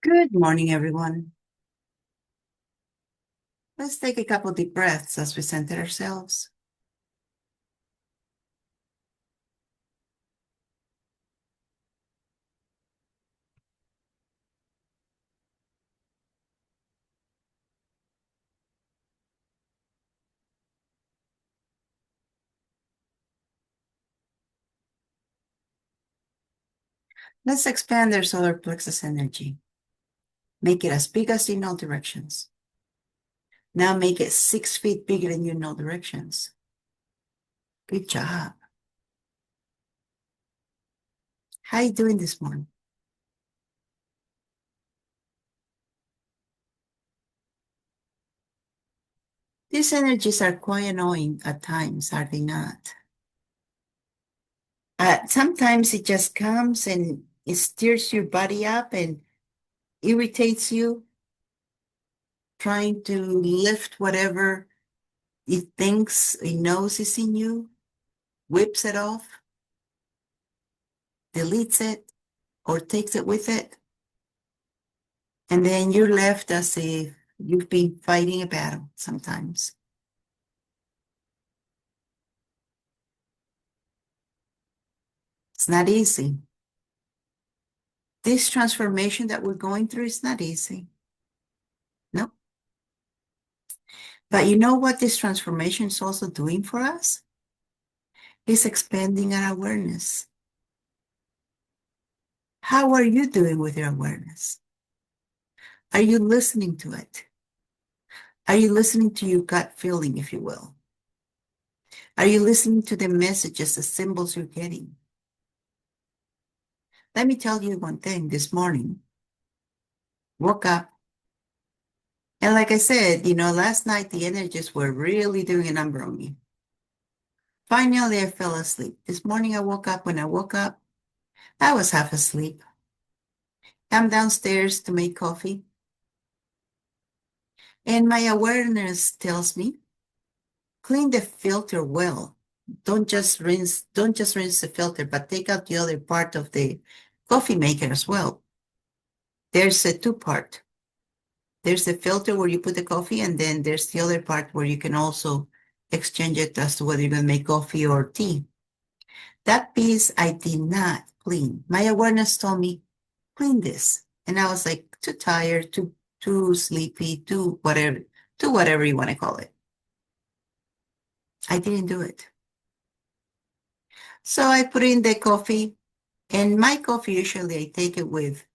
Good morning, everyone. Let's take a couple deep breaths as we center ourselves. Let's expand our solar plexus energy. Make it as big as in all directions. Now make it 6 feet bigger than you in all directions. Good job. How you doing this morning? These energies are quite annoying at times, are they not? Sometimes it just comes and it stirs your body up and irritates you, trying to lift whatever it thinks it knows is in you, whips it off, deletes it, or takes it with it. And then you're left as if you've been fighting a battle sometimes. It's not easy. This transformation that we're going through is not easy. No. But you know what this transformation is also doing for us? It's expanding our awareness. How are you doing with your awareness? Are you listening to it? Are you listening to your gut feeling, if you will? Are you listening to the messages, the symbols you're getting? Let me tell you one thing. This morning, woke up, and like I said, last night the energies were really doing a number on me. Finally, I fell asleep. This morning I woke up. When I woke up, I was half asleep. I'm downstairs to make coffee, and my awareness tells me, clean the filter well. Don't just rinse the filter, but take out the other part of the coffee maker as well. There's a two-part. There's the filter where you put the coffee, and then there's the other part where you can also exchange it as to whether you're going to make coffee or tea. That piece I did not clean. My awareness told me, clean this. And I was like, too tired, too sleepy, too whatever you want to call it. I didn't do it. So I put in the coffee, and my coffee, usually I take it with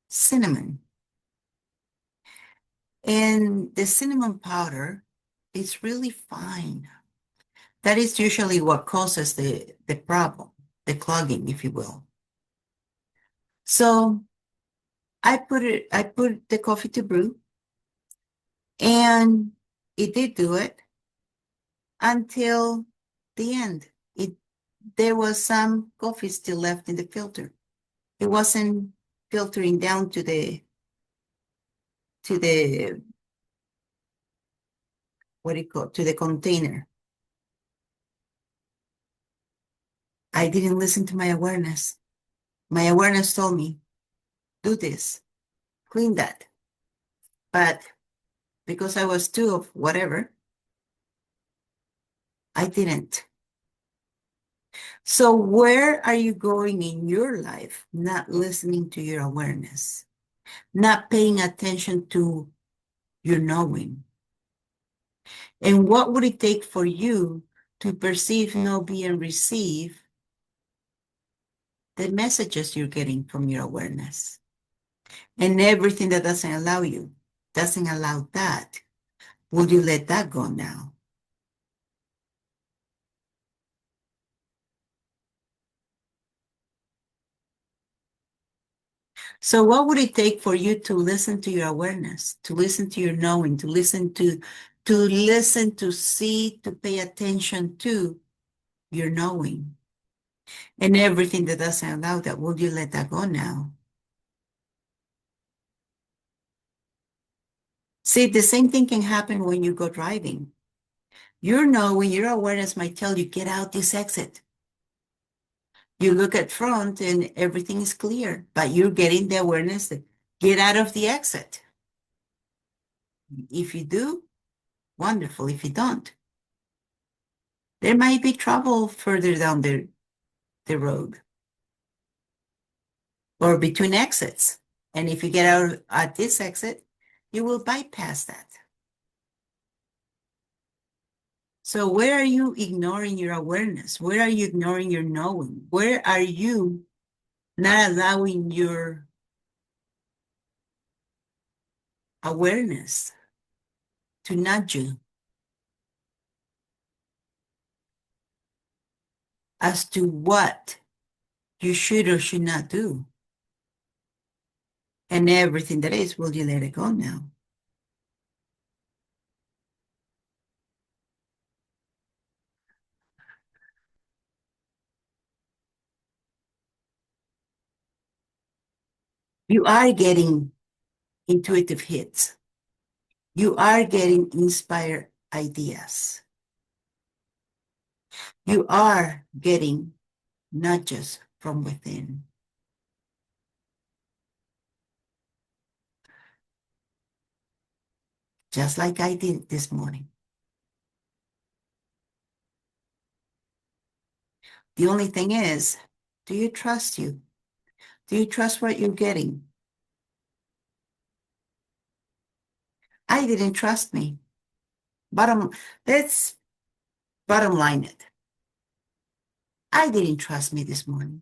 cinnamon. And the cinnamon powder is really fine. That is usually what causes the problem, the clogging, if you will. So I put the coffee to brew, and it did do it until the end. There was some coffee still left in the filter. It wasn't filtering down to the what do you call it, to the container. I didn't listen to my awareness. My awareness told me, do this, clean that. But because I was too of whatever, I didn't. So where are you going in your life not listening to your awareness, not paying attention to your knowing? And what would it take for you to perceive, know, be, and receive the messages you're getting from your awareness? And everything that doesn't allow that, would you let that go now? So what would it take for you to listen to your awareness, to listen to your knowing, to listen, to see, to pay attention to your knowing? And everything that doesn't allow that, would you let that go now? See, the same thing can happen when you go driving. Your knowing, your awareness might tell you, get out this exit. You look at front and everything is clear, but you're getting the awareness that Get out of the exit. If you do, wonderful. If you don't, there might be trouble further down the road or between exits. And if you get out at this exit, you will bypass that. So where are you ignoring your awareness? Where are you ignoring your knowing? Where are you not allowing your awareness to nudge you as to what you should or should not do? And everything that is, will you let it go now? You are getting intuitive hits. You are getting inspired ideas. You are getting nudges from within. Just like I did this morning. The only thing is, do you trust you? Do you trust what you're getting? I didn't trust me. Let's bottom line it. I didn't trust me this morning.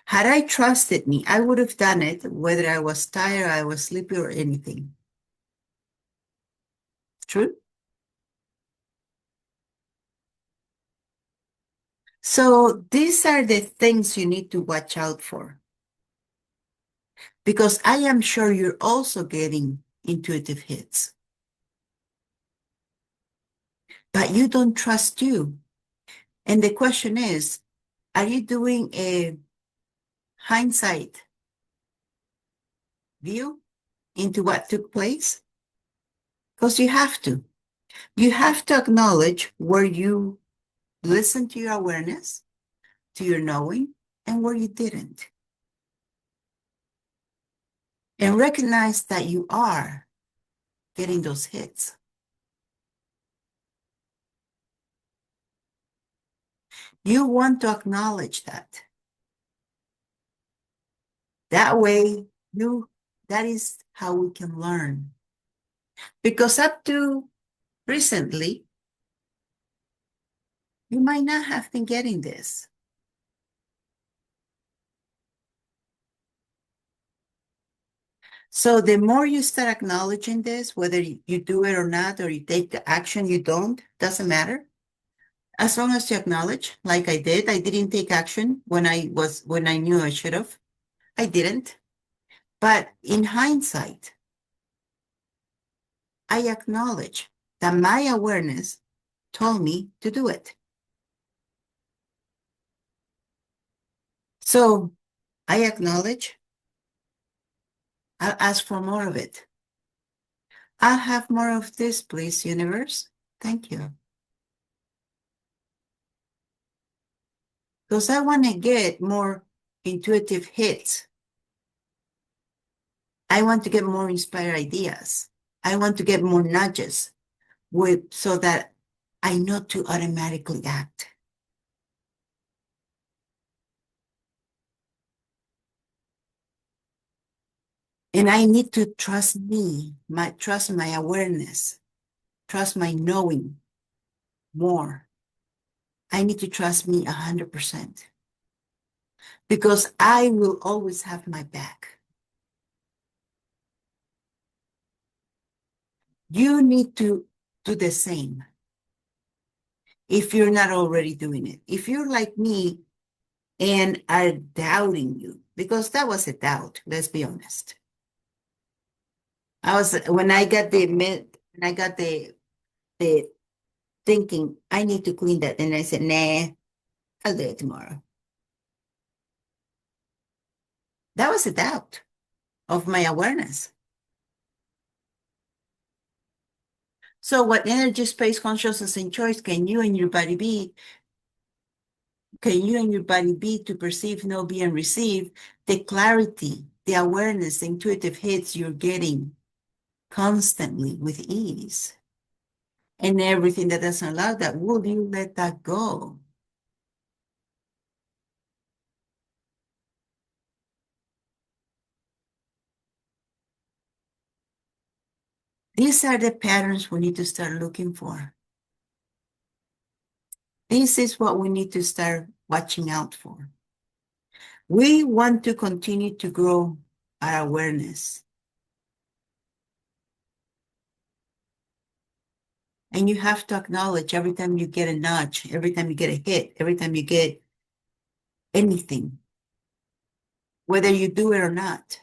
Had I trusted me, I would have done it, whether I was tired, I was sleepy, or anything. True? So these are the things you need to watch out for. Because I am sure you're also getting intuitive hits. But you don't trust you. And the question is, are you doing a hindsight view into what took place? Because you have to. You have to acknowledge where you listened to your awareness, to your knowing, and where you didn't. And recognize that you are getting those hits. You want to acknowledge that. That way, that is how we can learn. Because up to recently, you might not have been getting this. So the more you start acknowledging this, whether you do it or not, or you take the action, you don't, doesn't matter. As long as you acknowledge, like I did, I didn't take action when I knew I should have. I didn't. But in hindsight, I acknowledge that my awareness told me to do it. So I acknowledge. I'll ask for more of it. I'll have more of this, please, universe. Thank you. Because I want to get more intuitive hits. I want to get more inspired ideas. I want to get more nudges so that I know to automatically act. And I need to trust me, trust my awareness, trust my knowing more. I need to trust me 100%. Because I will always have my back. You need to do the same if you're not already doing it. If you're like me and are doubting you, because that was a doubt, let's be honest. When I got the thinking, I need to clean that, and I said, nah, I'll do it tomorrow. That was a doubt of my awareness. So what energy, space, consciousness, and choice can you and your body be can you and your body be to perceive, know, be, and receive the clarity, the awareness, the intuitive hits you're getting constantly with ease? And everything that doesn't allow that, will you let that go? These are the patterns we need to start looking for. This is what we need to start watching out for. We want to continue to grow our awareness. And you have to acknowledge every time you get a nudge, every time you get a hit, every time you get anything, whether you do it or not,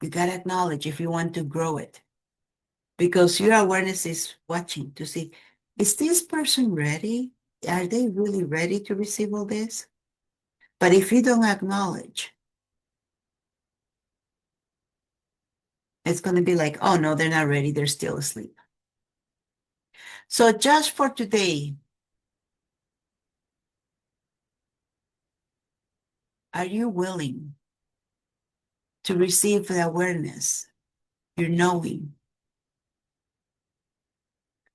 you got to acknowledge if you want to grow it. Because your awareness is watching to see, is this person ready? Are they really ready to receive all this? But if you don't acknowledge, it's going to be like, oh no, they're not ready. They're still asleep. So just for today, are you willing to receive the awareness, your knowing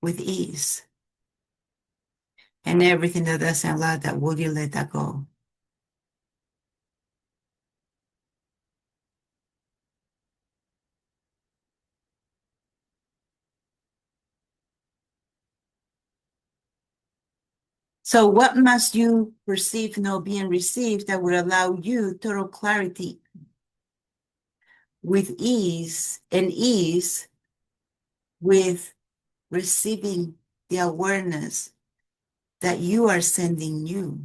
with ease? And everything that doesn't allow that, will you let that go? So what must you perceive, know, be, and receive that would allow you total clarity with ease and ease with receiving the awareness that you are sending you?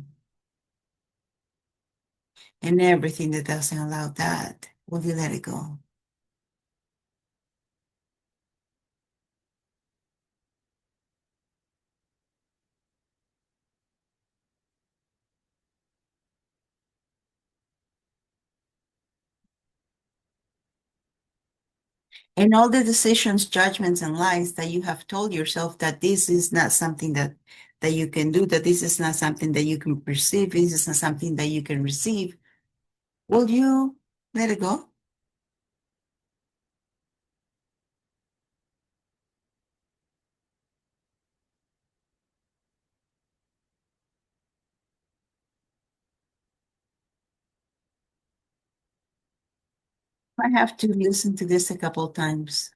And everything that doesn't allow that, will you let it go? And all the decisions, judgments, and lies that you have told yourself that this is not something that you can do, that this is not something that you can perceive, this is not something that you can receive, will you let it go? I have to listen to this a couple of times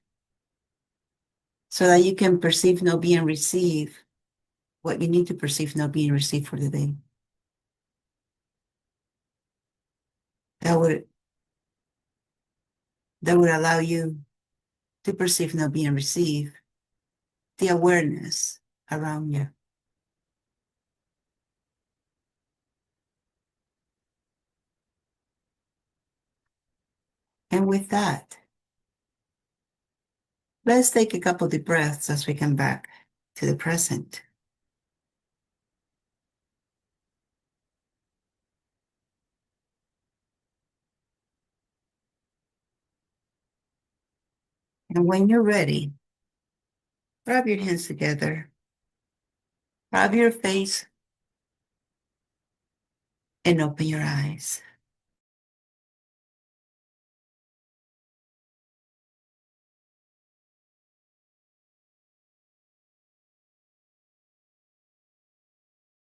so that you can perceive, know, be, and receive what you need to perceive, know, be, and receive for the day. That would allow you to perceive, know, be, and receive the awareness around you. And with that, let's take a couple deep breaths as we come back to the present. And when you're ready, rub your hands together, rub your face, and open your eyes.